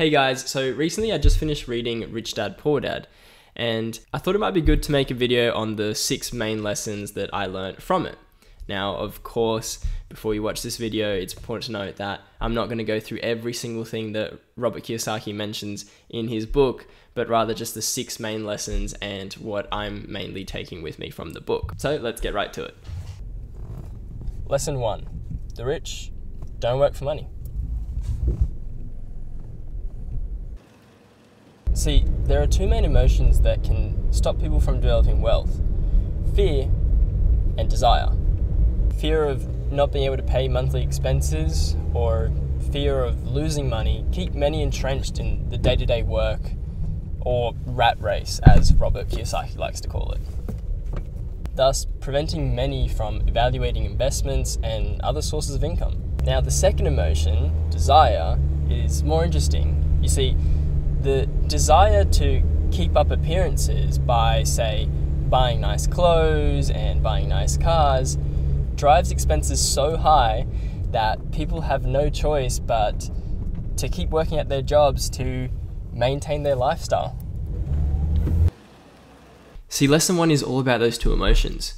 Hey guys, so recently I just finished reading Rich Dad, Poor Dad, and I thought it might be good to make a video on the 6 main lessons that I learned from it. Now, of course, before you watch this video, it's important to note that I'm not going to go through every single thing that Robert Kiyosaki mentions in his book, but rather just the 6 main lessons and what I'm mainly taking with me from the book. So let's get right to it. Lesson 1. The rich don't work for money. See, there are 2 main emotions that can stop people from developing wealth: fear and desire. Fear of not being able to pay monthly expenses or fear of losing money keep many entrenched in the day-to-day work, or rat race as Robert Kiyosaki likes to call it, thus preventing many from evaluating investments and other sources of income. Now, the second emotion, desire, is more interesting. You see, the desire to keep up appearances by, say, buying nice clothes and buying nice cars drives expenses so high that people have no choice but to keep working at their jobs to maintain their lifestyle. See, lesson 1 is all about those 2 emotions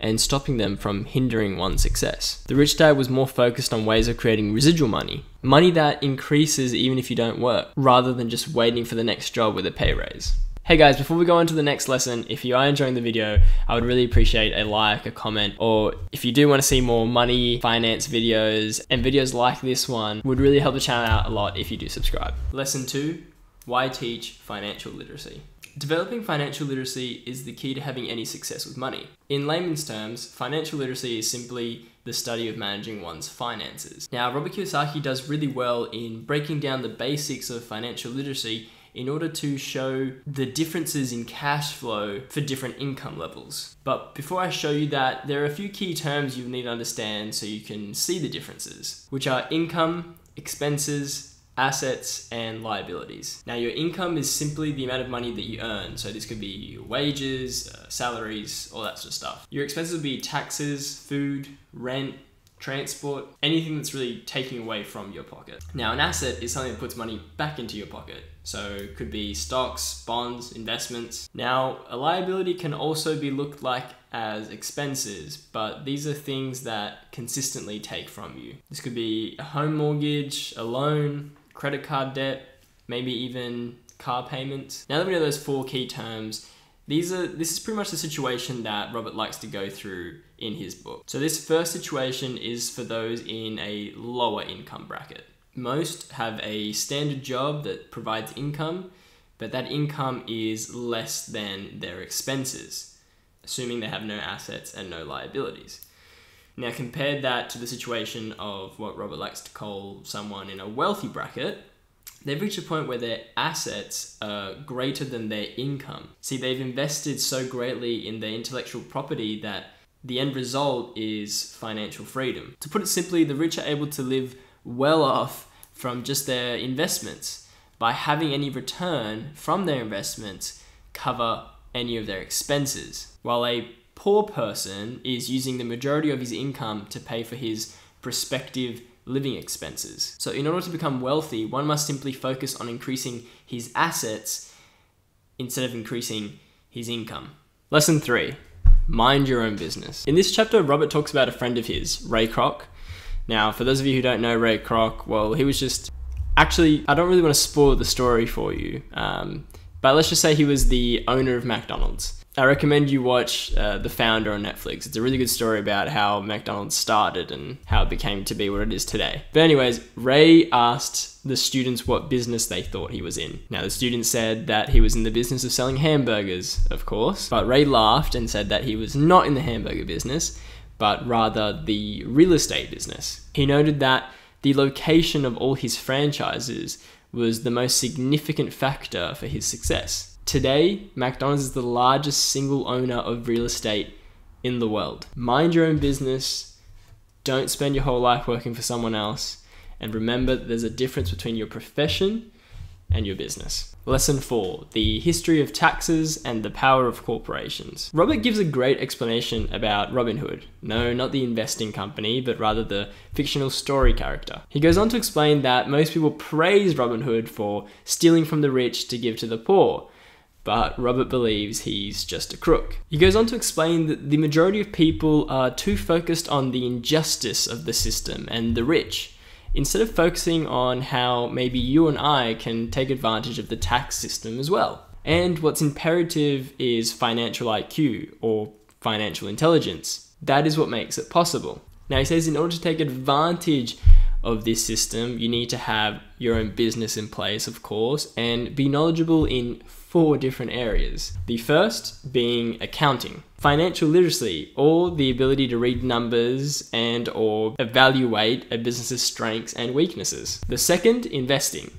and stopping them from hindering one's success. The rich dad was more focused on ways of creating residual money, money that increases even if you don't work, rather than just waiting for the next job with a pay raise. Hey guys, before we go on to the next lesson, if you are enjoying the video, I would really appreciate a like, a comment, or if you do want to see more money, finance videos, and videos like this one, would really help the channel out a lot if you do subscribe. Lesson 2, why teach financial literacy? Developing financial literacy is the key to having any success with money. In layman's terms, financial literacy is simply the study of managing one's finances. Now, Robert Kiyosaki does really well in breaking down the basics of financial literacy in order to show the differences in cash flow for different income levels. But before I show you that, there are a few key terms you need to understand so you can see the differences, which are income, expenses, assets, and liabilities. Now, your income is simply the amount of money that you earn. So this could be your wages, salaries, all that sort of stuff. Your expenses would be taxes, food, rent, transport, anything that's really taking away from your pocket. Now, an asset is something that puts money back into your pocket. So it could be stocks, bonds, investments. Now, a liability can also be looked like as expenses, but these are things that consistently take from you. This could be a home mortgage, a loan, credit card debt, maybe even car payments. Now that we know those 4 key terms, this is pretty much the situation that Robert likes to go through in his book. So this first situation is for those in a lower income bracket. Most have a standard job that provides income, but that income is less than their expenses, assuming they have no assets and no liabilities. Now, compare that to the situation of what Robert likes to call someone in a wealthy bracket. They've reached a point where their assets are greater than their income. See, they've invested so greatly in their intellectual property that the end result is financial freedom. To put it simply, the rich are able to live well off from just their investments by having any return from their investments cover any of their expenses, while a poor person is using the majority of his income to pay for his prospective living expenses. So in order to become wealthy, one must simply focus on increasing his assets instead of increasing his income. Lesson 3, mind your own business. In this chapter, Robert talks about a friend of his, Ray Kroc. Now, for those of you who don't know Ray Kroc, well, he was just... Actually, I don't really want to spoil the story for you, but let's just say he was the owner of McDonald's. I recommend you watch The Founder on Netflix. It's a really good story about how McDonald's started and how it became to be what it is today. But anyways, Ray asked the students what business they thought he was in. Now, the students said that he was in the business of selling hamburgers, of course, but Ray laughed and said that he was not in the hamburger business, but rather the real estate business. He noted that the location of all his franchises was the most significant factor for his success. Today, McDonald's is the largest single owner of real estate in the world. Mind your own business, don't spend your whole life working for someone else, and remember that there's a difference between your profession and your business. Lesson 4, the history of taxes and the power of corporations. Robert gives a great explanation about Robin Hood. No, not the investing company, but rather the fictional story character. He goes on to explain that most people praise Robin Hood for stealing from the rich to give to the poor, but Robert believes he's just a crook. He goes on to explain that the majority of people are too focused on the injustice of the system and the rich, instead of focusing on how maybe you and I can take advantage of the tax system as well. And what's imperative is financial IQ, or financial intelligence. That is what makes it possible. Now he says in order to take advantage of this system, you need to have your own business in place, of course, and be knowledgeable in 4 different areas. The first being accounting, financial literacy, or the ability to read numbers and or evaluate a business's strengths and weaknesses. The second, investing,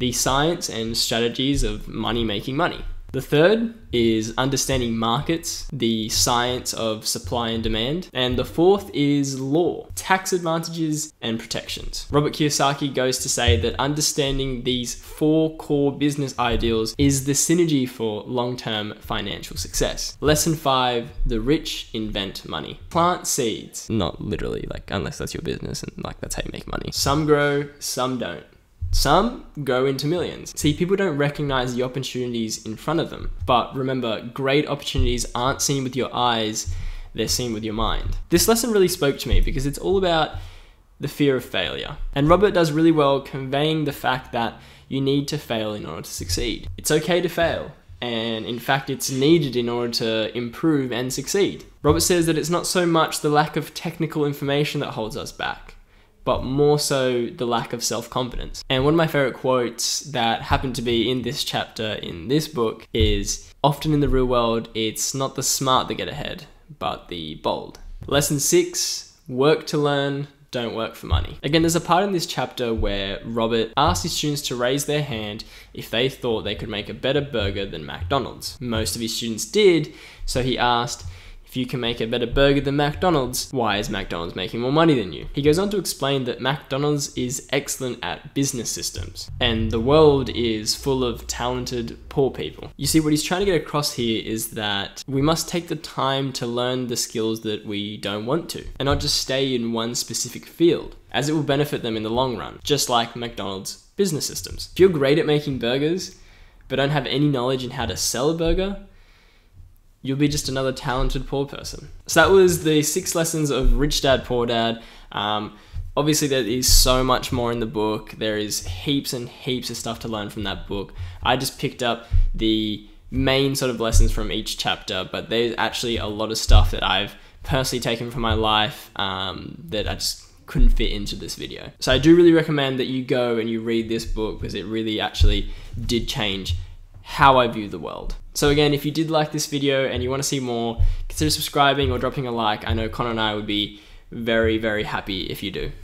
the science and strategies of making money. The third is understanding markets, the science of supply and demand. And the fourth is law, tax advantages and protections. Robert Kiyosaki goes to say that understanding these 4 core business ideals is the synergy for long-term financial success. Lesson 5, the rich invent money. Plant seeds. Not literally, unless that's your business and that's how you make money. Some grow, some don't. Some go into millions. See, people don't recognize the opportunities in front of them. But remember, great opportunities aren't seen with your eyes, they're seen with your mind. This lesson really spoke to me because it's all about the fear of failure. And Robert does really well conveying the fact that you need to fail in order to succeed. It's okay to fail. And in fact, it's needed in order to improve and succeed. Robert says that it's not so much the lack of technical information that holds us back, but more so the lack of self-confidence. And one of my favorite quotes that happened to be in this chapter in this book is, often in the real world, it's not the smart that get ahead, but the bold. Lesson 6, work to learn, don't work for money. Again, there's a part in this chapter where Robert asked his students to raise their hand if they thought they could make a better burger than McDonald's. Most of his students did, so he asked, if you can make a better burger than McDonald's, why is McDonald's making more money than you? He goes on to explain that McDonald's is excellent at business systems, and the world is full of talented poor people. You see, what he's trying to get across here is that we must take the time to learn the skills that we don't want to, and not just stay in one specific field, as it will benefit them in the long run, just like McDonald's business systems. If you're great at making burgers, but don't have any knowledge in how to sell a burger, you'll be just another talented poor person. So that was the 6 lessons of Rich Dad, Poor Dad. Obviously there is so much more in the book. There is heaps and heaps of stuff to learn from that book. I just picked up the main sort of lessons from each chapter, but there's actually a lot of stuff that I've personally taken from my life that I just couldn't fit into this video. So I do really recommend that you go and you read this book because it really actually did change how I view the world. So again, if you did like this video and you want to see more, consider subscribing or dropping a like. I know Connor and I would be very, very happy if you do.